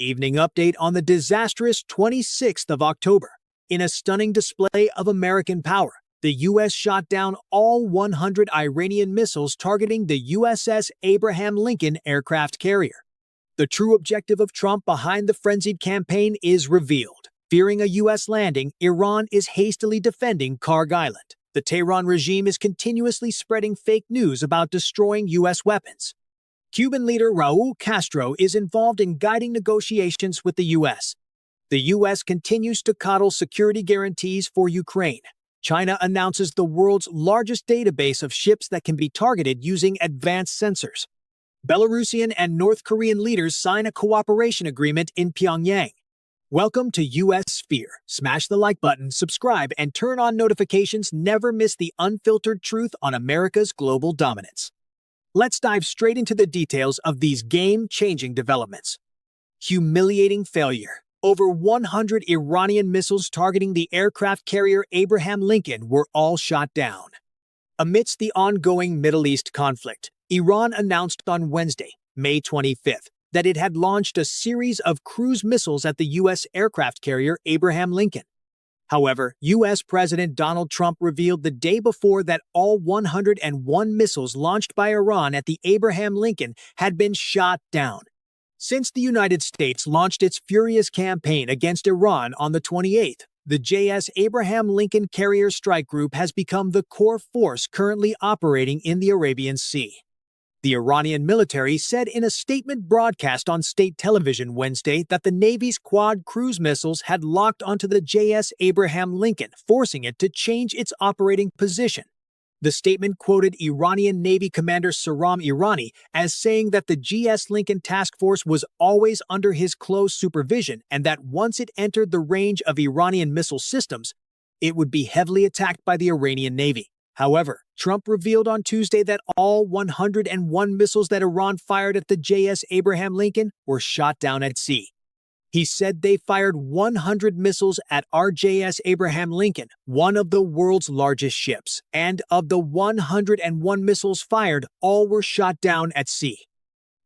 Evening update on the disastrous 26th of October. In a stunning display of American power, the U.S. shot down all 100 Iranian missiles targeting the USS Abraham Lincoln aircraft carrier. The true objective of Trump behind the frenzied campaign is revealed. Fearing a U.S. landing, Iran is hastily defending Kharg Island. The Tehran regime is continuously spreading fake news about destroying U.S. weapons. Cuban leader Raul Castro is involved in guiding negotiations with the U.S. The U.S. continues to coddle security guarantees for Ukraine. China announces the world's largest database of ships that can be targeted using advanced sensors. Belarusian and North Korean leaders sign a cooperation agreement in Pyongyang. Welcome to U.S. Sphere. Smash the like button, subscribe, and turn on notifications. Never miss the unfiltered truth on America's global dominance. Let's dive straight into the details of these game-changing developments. Humiliating failure. Over 100 Iranian missiles targeting the aircraft carrier Abraham Lincoln were all shot down. Amidst the ongoing Middle East conflict, Iran announced on Wednesday, May 25th, that it had launched a series of cruise missiles at the U.S. aircraft carrier Abraham Lincoln. However, U.S. President Donald Trump revealed the day before that all 101 missiles launched by Iran at the Abraham Lincoln had been shot down. Since the United States launched its furious campaign against Iran on the 28th, the JS Abraham Lincoln Carrier Strike Group has become the core force currently operating in the Arabian Sea. The Iranian military said in a statement broadcast on state television Wednesday that the Navy's quad cruise missiles had locked onto the JS Abraham Lincoln, forcing it to change its operating position. The statement quoted Iranian Navy Commander Saram Irani as saying that the GS Lincoln task force was always under his close supervision and that once it entered the range of Iranian missile systems, it would be heavily attacked by the Iranian Navy. However, Trump revealed on Tuesday that all 101 missiles that Iran fired at the JS Abraham Lincoln were shot down at sea. He said they fired 100 missiles at RJS Abraham Lincoln, one of the world's largest ships, and of the 101 missiles fired, all were shot down at sea.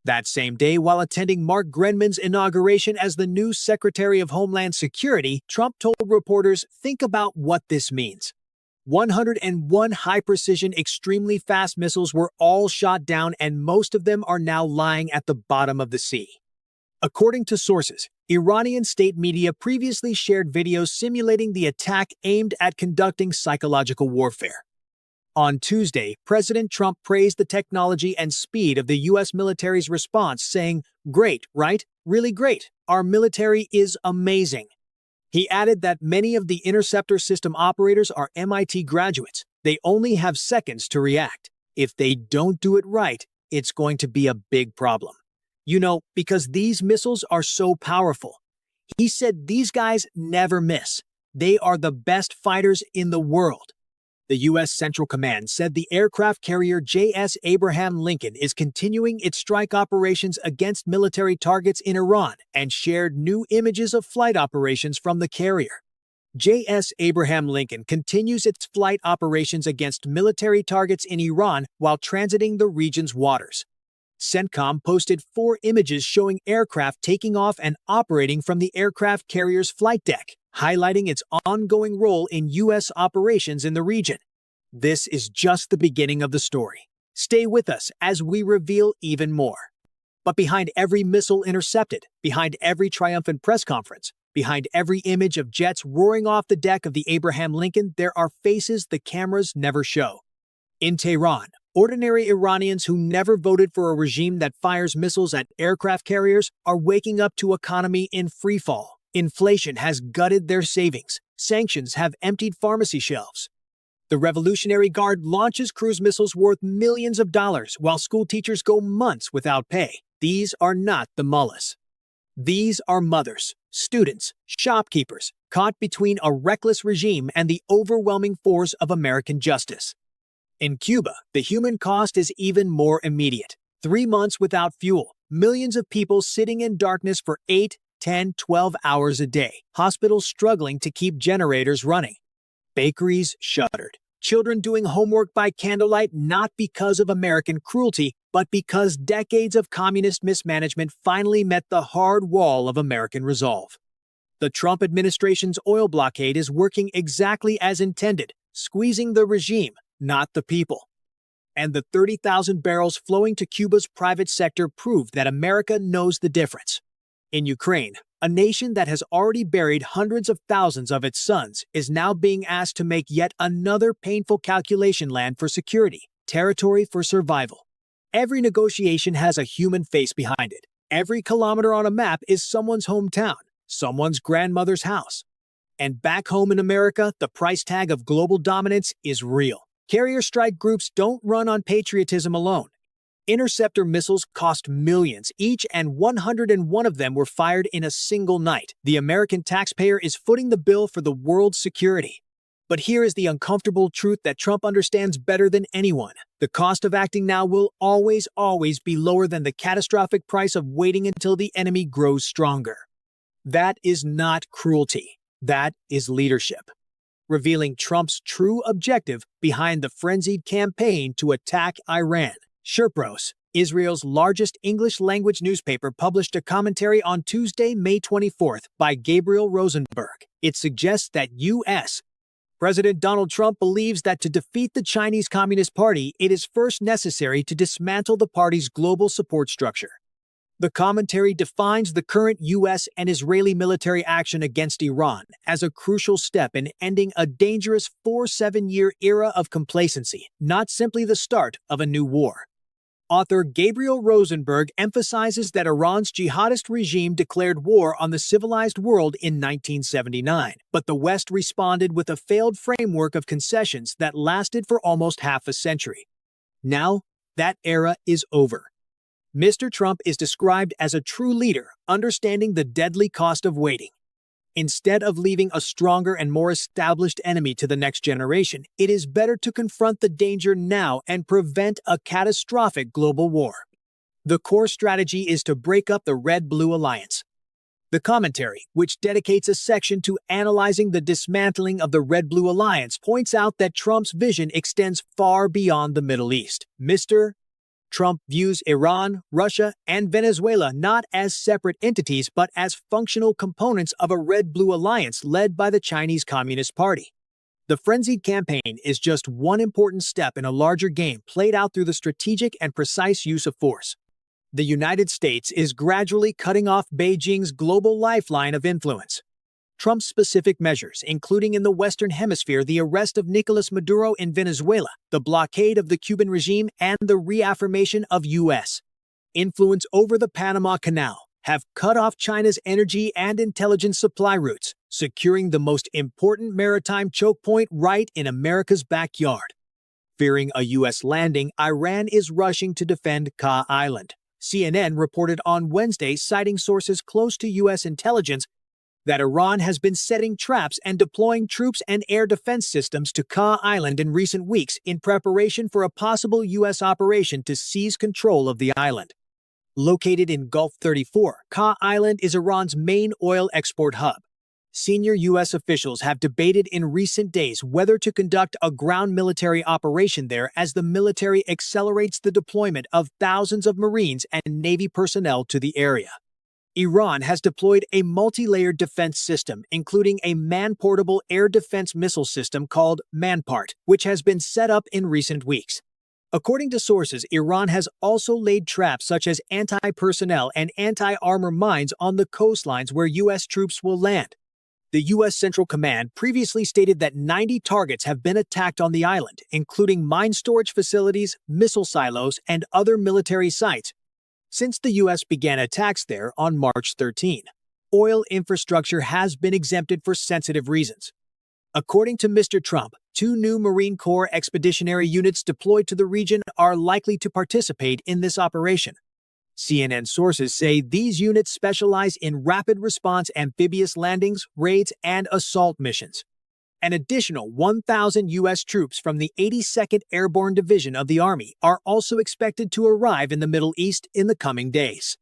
That same day, while attending Mark Grenman's inauguration as the new Secretary of Homeland Security, Trump told reporters, "Think about what this means. 101 high-precision, extremely fast missiles were all shot down, and most of them are now lying at the bottom of the sea." According to sources, Iranian state media previously shared videos simulating the attack aimed at conducting psychological warfare. On Tuesday, President Trump praised the technology and speed of the U.S. military's response, saying, "Great, right? Really great. Our military is amazing." He added that many of the interceptor system operators are MIT graduates. They only have seconds to react. If they don't do it right, it's going to be a big problem. Because these missiles are so powerful. He said these guys never miss. They are the best fighters in the world. The U.S. Central Command said the aircraft carrier JS Abraham Lincoln is continuing its strike operations against military targets in Iran and shared new images of flight operations from the carrier. JS Abraham Lincoln continues its flight operations against military targets in Iran while transiting the region's waters. CENTCOM posted 4 images showing aircraft taking off and operating from the aircraft carrier's flight deck, highlighting its ongoing role in U.S. operations in the region. This is just the beginning of the story. Stay with us as we reveal even more. But behind every missile intercepted, behind every triumphant press conference, behind every image of jets roaring off the deck of the Abraham Lincoln, there are faces the cameras never show. In Tehran, ordinary Iranians who never voted for a regime that fires missiles at aircraft carriers are waking up to economy in freefall. Inflation has gutted their savings. Sanctions have emptied pharmacy shelves. The Revolutionary Guard launches cruise missiles worth millions of dollars while school teachers go months without pay. These are not the mullahs. These are mothers, students, shopkeepers, caught between a reckless regime and the overwhelming force of American justice. In Cuba, the human cost is even more immediate. 3 months without fuel, millions of people sitting in darkness for 8, 10, 12 hours a day, hospitals struggling to keep generators running, bakeries shuttered, children doing homework by candlelight not because of American cruelty, but because decades of communist mismanagement finally met the hard wall of American resolve. The Trump administration's oil blockade is working exactly as intended, squeezing the regime, not the people. And the 30,000 barrels flowing to Cuba's private sector proved that America knows the difference. In Ukraine, a nation that has already buried hundreds of thousands of its sons is now being asked to make yet another painful calculation: land for security, territory for survival. Every negotiation has a human face behind it. Every kilometer on a map is someone's hometown, someone's grandmother's house. And back home in America, the price tag of global dominance is real. Carrier strike groups don't run on patriotism alone. Interceptor missiles cost millions each, and 101 of them were fired in a single night. The American taxpayer is footing the bill for the world's security. But here is the uncomfortable truth that Trump understands better than anyone. The cost of acting now will always be lower than the catastrophic price of waiting until the enemy grows stronger. That is not cruelty. That is leadership. Revealing Trump's true objective behind the frenzied campaign to attack Iran. Sherpros, Israel's largest English-language newspaper, published a commentary on Tuesday, May 24th by Gabriel Rosenberg. It suggests that U.S. President Donald Trump believes that to defeat the Chinese Communist Party, it is first necessary to dismantle the party's global support structure. The commentary defines the current U.S. and Israeli military action against Iran as a crucial step in ending a dangerous 7-year era of complacency, not simply the start of a new war. Author Gabriel Rosenberg emphasizes that Iran's jihadist regime declared war on the civilized world in 1979, but the West responded with a failed framework of concessions that lasted for almost half a century. Now, that era is over. Mr. Trump is described as a true leader, understanding the deadly cost of waiting. Instead of leaving a stronger and more established enemy to the next generation, it is better to confront the danger now and prevent a catastrophic global war. The core strategy is to break up the Red-Blue Alliance. The commentary, which dedicates a section to analyzing the dismantling of the Red-Blue Alliance, points out that Trump's vision extends far beyond the Middle East. Mr. Trump views Iran, Russia, and Venezuela not as separate entities but as functional components of a Red-Blue Alliance led by the Chinese Communist Party. The frenzied campaign is just one important step in a larger game played out through the strategic and precise use of force. The United States is gradually cutting off Beijing's global lifeline of influence. Trump's specific measures, including in the Western Hemisphere the arrest of Nicolas Maduro in Venezuela, the blockade of the Cuban regime, and the reaffirmation of U.S. influence over the Panama Canal, have cut off China's energy and intelligence supply routes, securing the most important maritime choke point right in America's backyard. Fearing a U.S. landing, Iran is rushing to defend Kharg Island. CNN reported on Wednesday, citing sources close to U.S. intelligence, that Iran has been setting traps and deploying troops and air defense systems to Kharg Island in recent weeks in preparation for a possible U.S. operation to seize control of the island. Located in Gulf 34, Kharg Island is Iran's main oil export hub. Senior U.S. officials have debated in recent days whether to conduct a ground military operation there as the military accelerates the deployment of thousands of Marines and Navy personnel to the area. Iran has deployed a multi-layered defense system, including a man-portable air defense missile system called Manpart, which has been set up in recent weeks. According to sources, Iran has also laid traps such as anti-personnel and anti-armor mines on the coastlines where U.S. troops will land. The U.S. Central Command previously stated that 90 targets have been attacked on the island, including mine storage facilities, missile silos, and other military sites, since the U.S. began attacks there on March 13. Oil infrastructure has been exempted for sensitive reasons. According to Mr. Trump, 2 new Marine Corps expeditionary units deployed to the region are likely to participate in this operation. CNN sources say these units specialize in rapid response amphibious landings, raids, and assault missions. An additional 1,000 U.S. troops from the 82nd Airborne Division of the Army are also expected to arrive in the Middle East in the coming days.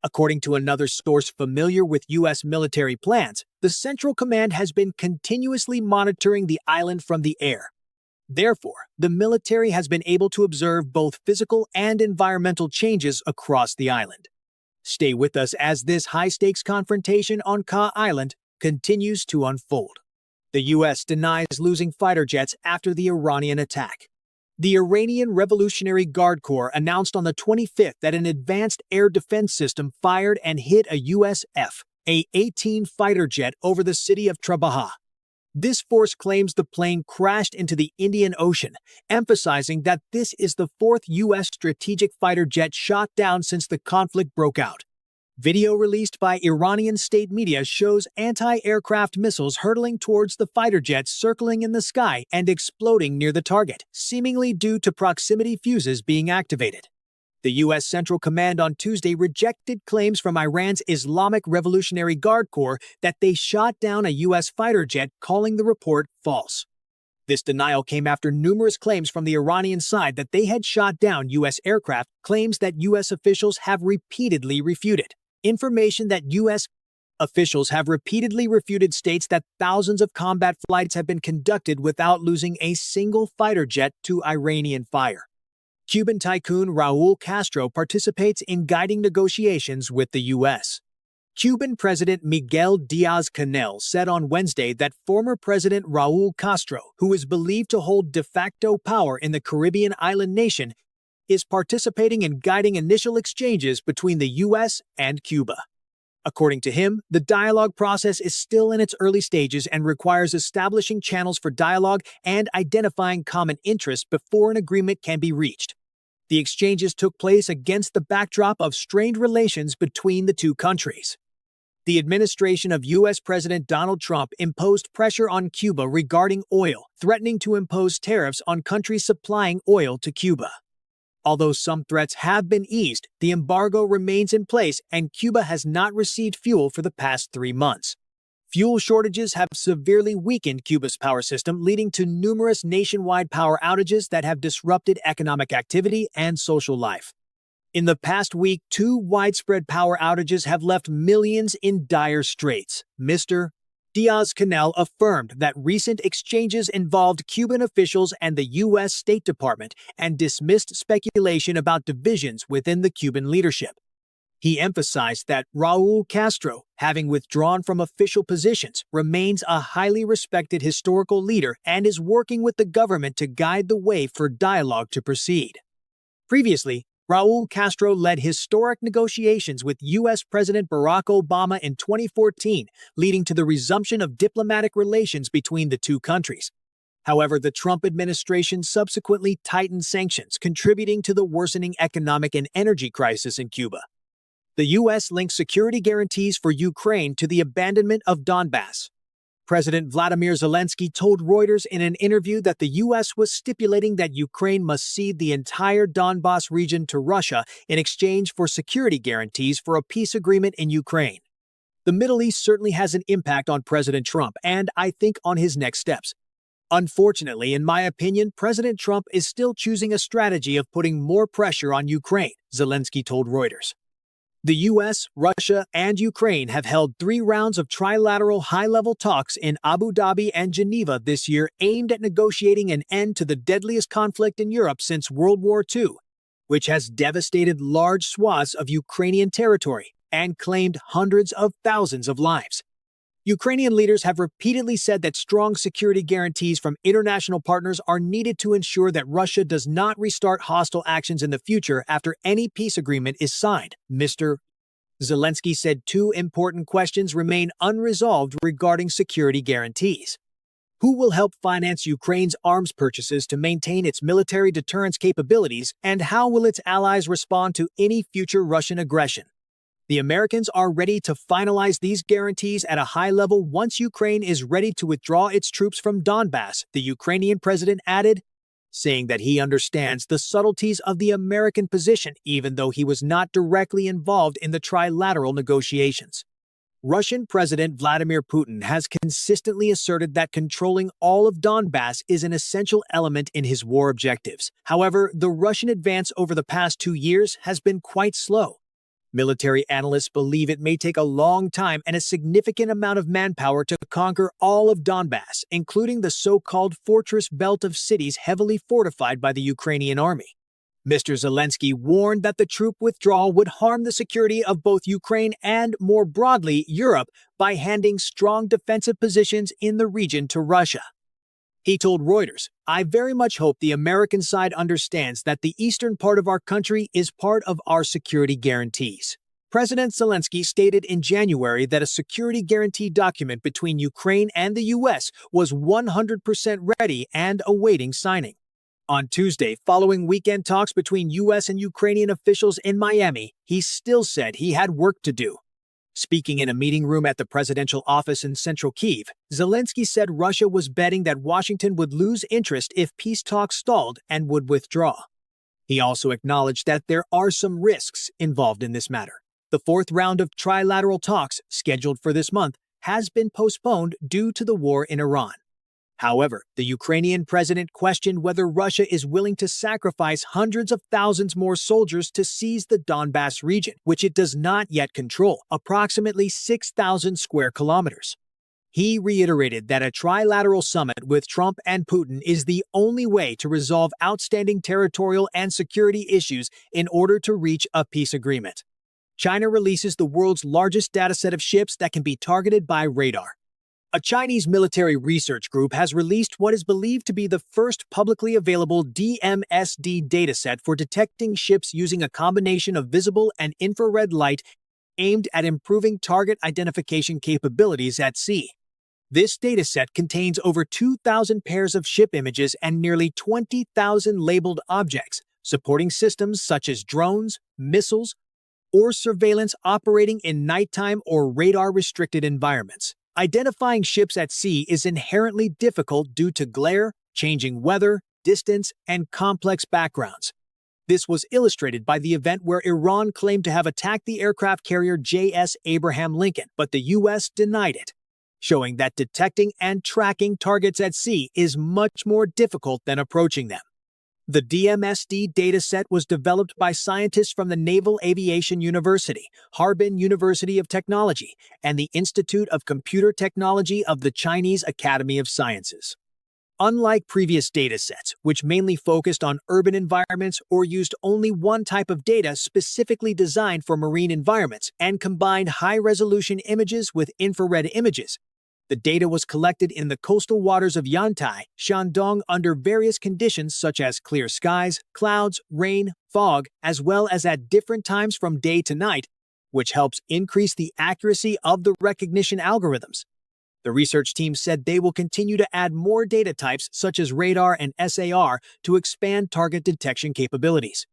According to another source familiar with U.S. military plans, the Central Command has been continuously monitoring the island from the air. Therefore, the military has been able to observe both physical and environmental changes across the island. Stay with us as this high-stakes confrontation on Kha Island continues to unfold. The U.S. denies losing fighter jets after the Iranian attack. The Iranian Revolutionary Guard Corps announced on the 25th that an advanced air defense system fired and hit a U.S. F-A-18 fighter jet over the city of Trabaha. This force claims the plane crashed into the Indian Ocean, emphasizing that this is the fourth U.S. strategic fighter jet shot down since the conflict broke out. Video released by Iranian state media shows anti-aircraft missiles hurtling towards the fighter jets circling in the sky and exploding near the target, seemingly due to proximity fuses being activated. The U.S. Central Command on Tuesday rejected claims from Iran's Islamic Revolutionary Guard Corps that they shot down a U.S. fighter jet, calling the report false. This denial came after numerous claims from the Iranian side that they had shot down U.S. aircraft, claims that U.S. officials have repeatedly refuted. Information that U.S. officials have repeatedly refuted states that thousands of combat flights have been conducted without losing a single fighter jet to Iranian fire. Cuban tycoon Raul Castro participates in guiding negotiations with the U.S. Cuban President Miguel Díaz-Canel said on Wednesday that former President Raul Castro, who is believed to hold de facto power in the Caribbean island nation, is participating in guiding initial exchanges between the U.S. and Cuba. According to him, the dialogue process is still in its early stages and requires establishing channels for dialogue and identifying common interests before an agreement can be reached. The exchanges took place against the backdrop of strained relations between the two countries. The administration of U.S. President Donald Trump imposed pressure on Cuba regarding oil, threatening to impose tariffs on countries supplying oil to Cuba. Although some threats have been eased, the embargo remains in place and Cuba has not received fuel for the past 3 months. Fuel shortages have severely weakened Cuba's power system, leading to numerous nationwide power outages that have disrupted economic activity and social life. In the past week, 2 widespread power outages have left millions in dire straits. Mr. Díaz-Canel affirmed that recent exchanges involved Cuban officials and the U.S. State Department and dismissed speculation about divisions within the Cuban leadership. He emphasized that Raul Castro, having withdrawn from official positions, remains a highly respected historical leader and is working with the government to guide the way for dialogue to proceed. Previously, Raul Castro led historic negotiations with U.S. President Barack Obama in 2014, leading to the resumption of diplomatic relations between the two countries. However, the Trump administration subsequently tightened sanctions, contributing to the worsening economic and energy crisis in Cuba. The U.S. linked security guarantees for Ukraine to the abandonment of Donbass. President Vladimir Zelensky told Reuters in an interview that the U.S. was stipulating that Ukraine must cede the entire Donbass region to Russia in exchange for security guarantees for a peace agreement in Ukraine. The Middle East certainly has an impact on President Trump and, I think, on his next steps. Unfortunately, in my opinion, President Trump is still choosing a strategy of putting more pressure on Ukraine, Zelensky told Reuters. The U.S., Russia, and Ukraine have held 3 rounds of trilateral high-level talks in Abu Dhabi and Geneva this year aimed at negotiating an end to the deadliest conflict in Europe since World War II, which has devastated large swaths of Ukrainian territory and claimed hundreds of thousands of lives. Ukrainian leaders have repeatedly said that strong security guarantees from international partners are needed to ensure that Russia does not restart hostile actions in the future after any peace agreement is signed. Mr. Zelensky said 2 important questions remain unresolved regarding security guarantees. Who will help finance Ukraine's arms purchases to maintain its military deterrence capabilities, and how will its allies respond to any future Russian aggression? The Americans are ready to finalize these guarantees at a high level once Ukraine is ready to withdraw its troops from Donbass, the Ukrainian president added, saying that he understands the subtleties of the American position even though he was not directly involved in the trilateral negotiations. Russian President Vladimir Putin has consistently asserted that controlling all of Donbass is an essential element in his war objectives. However, the Russian advance over the past 2 years has been quite slow. Military analysts believe it may take a long time and a significant amount of manpower to conquer all of Donbass, including the so-called fortress belt of cities heavily fortified by the Ukrainian army. Mr. Zelensky warned that the troop withdrawal would harm the security of both Ukraine and, more broadly, Europe by handing strong defensive positions in the region to Russia. He told Reuters, "I very much hope the American side understands that the eastern part of our country is part of our security guarantees." President Zelensky stated in January that a security guarantee document between Ukraine and the U.S. was 100% ready and awaiting signing. On Tuesday, following weekend talks between U.S. and Ukrainian officials in Miami, he still said he had work to do. Speaking in a meeting room at the presidential office in central Kyiv, Zelensky said Russia was betting that Washington would lose interest if peace talks stalled and would withdraw. He also acknowledged that there are some risks involved in this matter. The fourth round of trilateral talks, scheduled for this month, has been postponed due to the war in Iran. However, the Ukrainian president questioned whether Russia is willing to sacrifice hundreds of thousands more soldiers to seize the Donbass region, which it does not yet control, approximately 6,000 square kilometers. He reiterated that a trilateral summit with Trump and Putin is the only way to resolve outstanding territorial and security issues in order to reach a peace agreement. China releases the world's largest dataset of ships that can be targeted by radar. A Chinese military research group has released what is believed to be the first publicly available DMSD dataset for detecting ships using a combination of visible and infrared light aimed at improving target identification capabilities at sea. This dataset contains over 2,000 pairs of ship images and nearly 20,000 labeled objects, supporting systems such as drones, missiles, or surveillance operating in nighttime or radar-restricted environments. Identifying ships at sea is inherently difficult due to glare, changing weather, distance, and complex backgrounds. This was illustrated by the event where Iran claimed to have attacked the aircraft carrier J.S. Abraham Lincoln, but the U.S. denied it, showing that detecting and tracking targets at sea is much more difficult than approaching them. The DMSD dataset was developed by scientists from the Naval Aviation University, Harbin University of Technology, and the Institute of Computer Technology of the Chinese Academy of Sciences. Unlike previous datasets, which mainly focused on urban environments or used only one type of data specifically designed for marine environments and combined high-resolution images with infrared images, the data was collected in the coastal waters of Yantai, Shandong under various conditions such as clear skies, clouds, rain, fog, as well as at different times from day to night, which helps increase the accuracy of the recognition algorithms. The research team said they will continue to add more data types such as radar and SAR to expand target detection capabilities.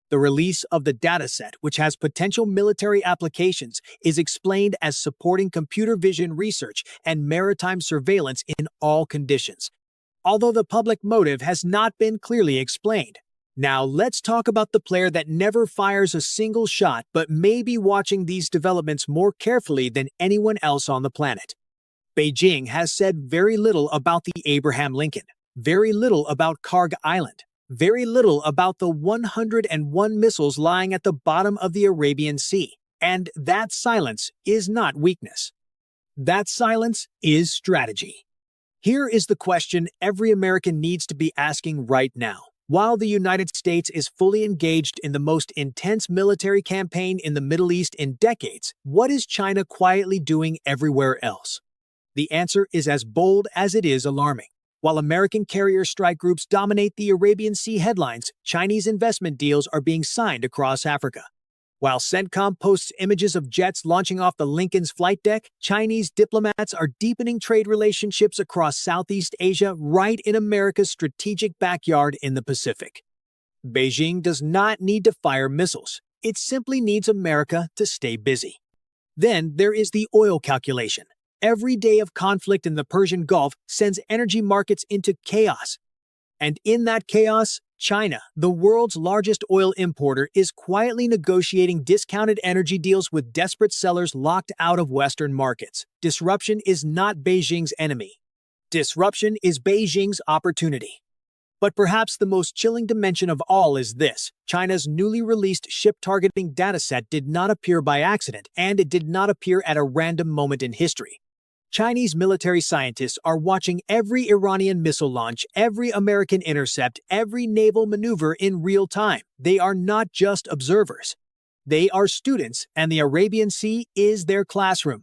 The release of the dataset, which has potential military applications, is explained as supporting computer vision research and maritime surveillance in all conditions, although the public motive has not been clearly explained. Now let's talk about the player that never fires a single shot but may be watching these developments more carefully than anyone else on the planet. Beijing has said very little about the Abraham Lincoln, very little about Kharg Island, very little about the 101 missiles lying at the bottom of the Arabian Sea. And that silence is not weakness. That silence is strategy. Here is the question every American needs to be asking right now. While the United States is fully engaged in the most intense military campaign in the Middle East in decades, what is China quietly doing everywhere else? The answer is as bold as it is alarming. While American carrier strike groups dominate the Arabian Sea headlines, Chinese investment deals are being signed across Africa. While CENTCOM posts images of jets launching off the Lincoln's flight deck, Chinese diplomats are deepening trade relationships across Southeast Asia right in America's strategic backyard in the Pacific. Beijing does not need to fire missiles. It simply needs America to stay busy. Then there is the oil calculation. Every day of conflict in the Persian Gulf sends energy markets into chaos. And in that chaos, China, the world's largest oil importer, is quietly negotiating discounted energy deals with desperate sellers locked out of Western markets. Disruption is not Beijing's enemy. Disruption is Beijing's opportunity. But perhaps the most chilling dimension of all is this: China's newly released ship-targeting dataset did not appear by accident, and it did not appear at a random moment in history. Chinese military scientists are watching every Iranian missile launch, every American intercept, every naval maneuver in real time. They are not just observers. They are students, and the Arabian Sea is their classroom.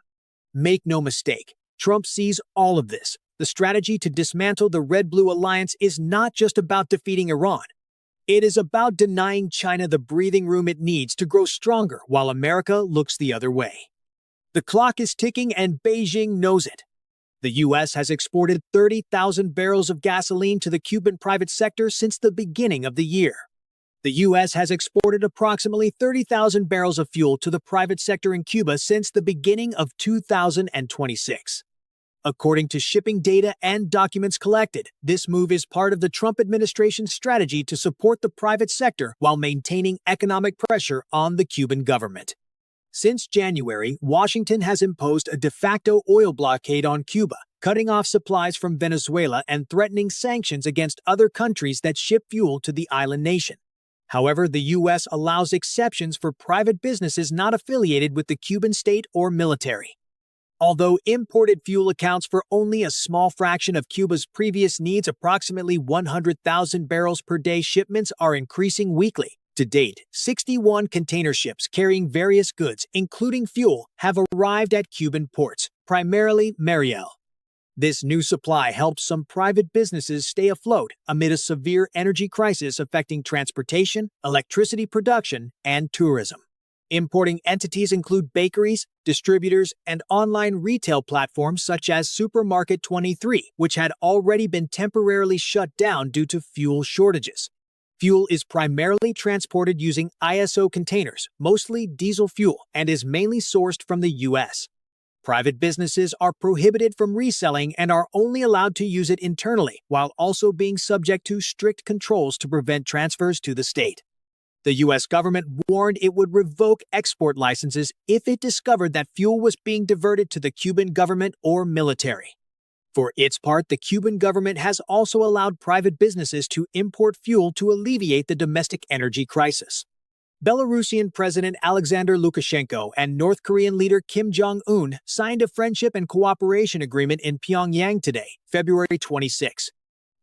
Make no mistake, Trump sees all of this. The strategy to dismantle the Red-Blue alliance is not just about defeating Iran. It is about denying China the breathing room it needs to grow stronger while America looks the other way. The clock is ticking and Beijing knows it. The U.S. has exported 30,000 barrels of gasoline to the Cuban private sector since the beginning of the year. The U.S. has exported approximately 30,000 barrels of fuel to the private sector in Cuba since the beginning of 2026. According to shipping data and documents collected, this move is part of the Trump administration's strategy to support the private sector while maintaining economic pressure on the Cuban government. Since January, Washington has imposed a de facto oil blockade on Cuba, cutting off supplies from Venezuela and threatening sanctions against other countries that ship fuel to the island nation. However, the U.S. allows exceptions for private businesses not affiliated with the Cuban state or military. Although imported fuel accounts for only a small fraction of Cuba's previous needs, approximately 100,000 barrels per day shipments are increasing weekly. To date, 61 container ships carrying various goods, including fuel, have arrived at Cuban ports, primarily Mariel. This new supply helps some private businesses stay afloat amid a severe energy crisis affecting transportation, electricity production, and tourism. Importing entities include bakeries, distributors, and online retail platforms such as Supermarket 23, which had already been temporarily shut down due to fuel shortages. Fuel is primarily transported using ISO containers, mostly diesel fuel, and is mainly sourced from the U.S. Private businesses are prohibited from reselling and are only allowed to use it internally, while also being subject to strict controls to prevent transfers to the state. The U.S. government warned it would revoke export licenses if it discovered that fuel was being diverted to the Cuban government or military. For its part, the Cuban government has also allowed private businesses to import fuel to alleviate the domestic energy crisis. Belarusian President Alexander Lukashenko and North Korean leader Kim Jong-un signed a friendship and cooperation agreement in Pyongyang today, February 26.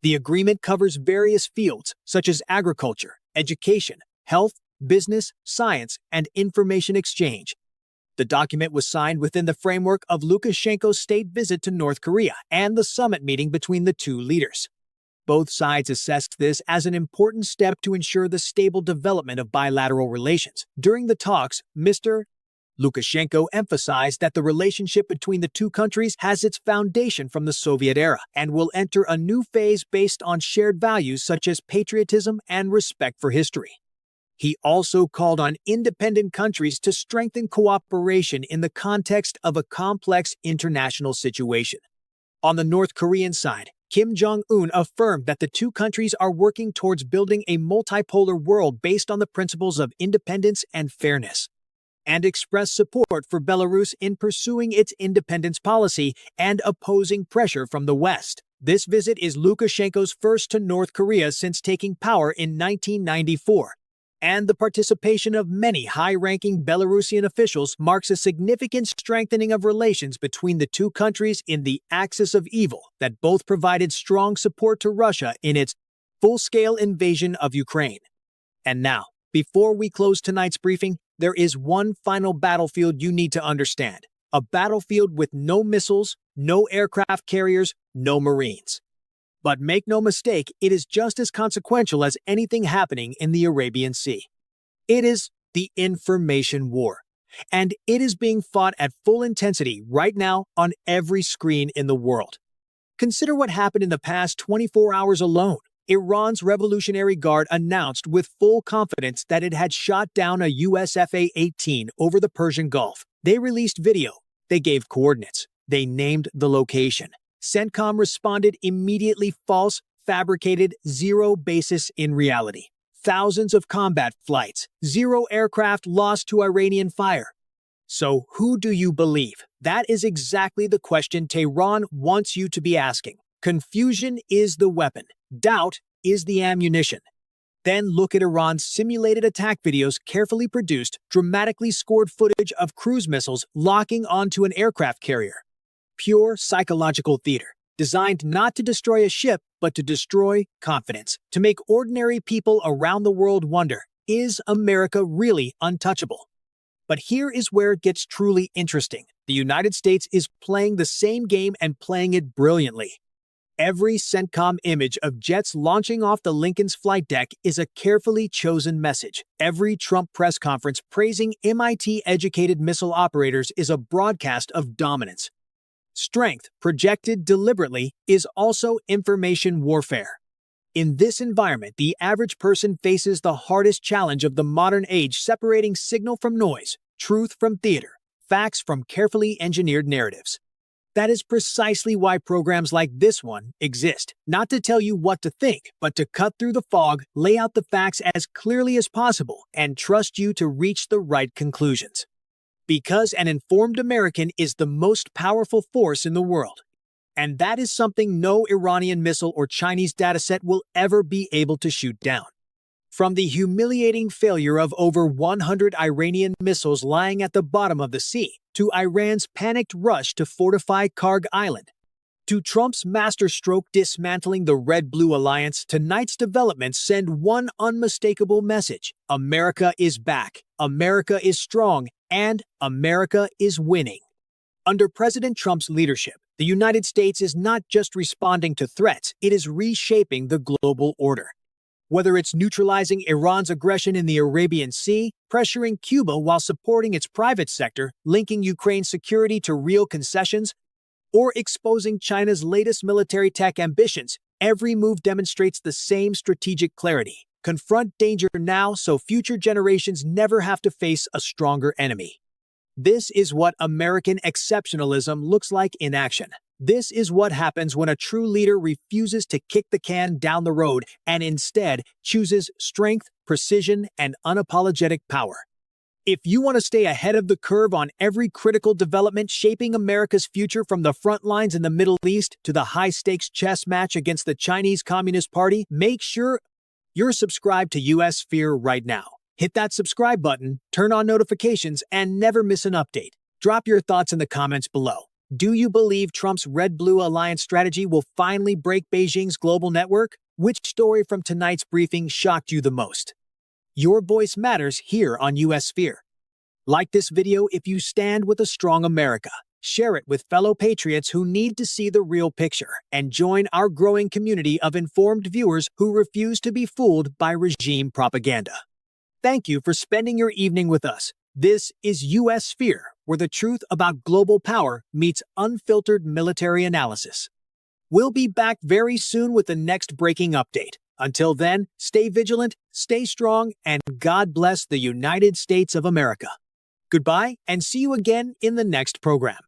The agreement covers various fields such as agriculture, education, health, business, science, and information exchange. The document was signed within the framework of Lukashenko's state visit to North Korea and the summit meeting between the two leaders. Both sides assessed this as an important step to ensure the stable development of bilateral relations. During the talks, Mr. Lukashenko emphasized that the relationship between the two countries has its foundation from the Soviet era and will enter a new phase based on shared values such as patriotism and respect for history. He also called on independent countries to strengthen cooperation in the context of a complex international situation. On the North Korean side, Kim Jong-un affirmed that the two countries are working towards building a multipolar world based on the principles of independence and fairness, and expressed support for Belarus in pursuing its independence policy and opposing pressure from the West. This visit is Lukashenko's first to North Korea since taking power in 1994. And the participation of many high-ranking Belarusian officials marks a significant strengthening of relations between the two countries in the axis of evil that both provided strong support to Russia in its full-scale invasion of Ukraine. And now, before we close tonight's briefing, there is one final battlefield you need to understand. A battlefield with no missiles, no aircraft carriers, no Marines. But make no mistake, it is just as consequential as anything happening in the Arabian Sea. It is the information war, and it is being fought at full intensity right now on every screen in the world. Consider what happened in the past 24 hours alone. Iran's Revolutionary Guard announced with full confidence that it had shot down a US F-18 over the Persian Gulf. They released video. They gave coordinates. They named the location. CENTCOM responded immediately false, fabricated, zero basis in reality. Thousands of combat flights, zero aircraft lost to Iranian fire. So who do you believe? That is exactly the question Tehran wants you to be asking. Confusion is the weapon. Doubt is the ammunition. Then look at Iran's simulated attack videos, carefully produced, dramatically scored footage of cruise missiles locking onto an aircraft carrier. Pure psychological theater, designed not to destroy a ship, but to destroy confidence, to make ordinary people around the world wonder, is America really untouchable? But here is where it gets truly interesting. The United States is playing the same game and playing it brilliantly. Every CENTCOM image of jets launching off the Lincoln's flight deck is a carefully chosen message. Every Trump press conference praising MIT-educated missile operators is a broadcast of dominance. Strength, projected deliberately, is also information warfare. In this environment, the average person faces the hardest challenge of the modern age, separating signal from noise, truth from theater, facts from carefully engineered narratives. That is precisely why programs like this one exist, not to tell you what to think, but to cut through the fog, lay out the facts as clearly as possible, and trust you to reach the right conclusions. Because an informed American is the most powerful force in the world. And that is something no Iranian missile or Chinese dataset will ever be able to shoot down. From the humiliating failure of over 100 Iranian missiles lying at the bottom of the sea, to Iran's panicked rush to fortify Kharg Island, to Trump's masterstroke dismantling the Red-Blue Alliance, tonight's developments send one unmistakable message: America is back, America is strong, and America is winning. Under President Trump's leadership, the United States is not just responding to threats, it is reshaping the global order. Whether it's neutralizing Iran's aggression in the Arabian Sea, pressuring Cuba while supporting its private sector, linking Ukraine's security to real concessions, or exposing China's latest military tech ambitions, every move demonstrates the same strategic clarity. Confront danger now so future generations never have to face a stronger enemy. This is what American exceptionalism looks like in action. This is what happens when a true leader refuses to kick the can down the road and instead chooses strength, precision, and unapologetic power. If you want to stay ahead of the curve on every critical development shaping America's future, from the front lines in the Middle East to the high-stakes chess match against the Chinese Communist Party, make sure you're subscribed to US Sphere right now. Hit that subscribe button, turn on notifications, and never miss an update. Drop your thoughts in the comments below. Do you believe Trump's Red-Blue Alliance strategy will finally break Beijing's global network? Which story from tonight's briefing shocked you the most? Your voice matters here on US Sphere. Like this video if you stand with a strong America. Share it with fellow patriots who need to see the real picture, and join our growing community of informed viewers who refuse to be fooled by regime propaganda. Thank you for spending your evening with us. This is US Sphere, where the truth about global power meets unfiltered military analysis. We'll be back very soon with the next breaking update. Until then, stay vigilant, stay strong, and God bless the United States of America. Goodbye, and see you again in the next program.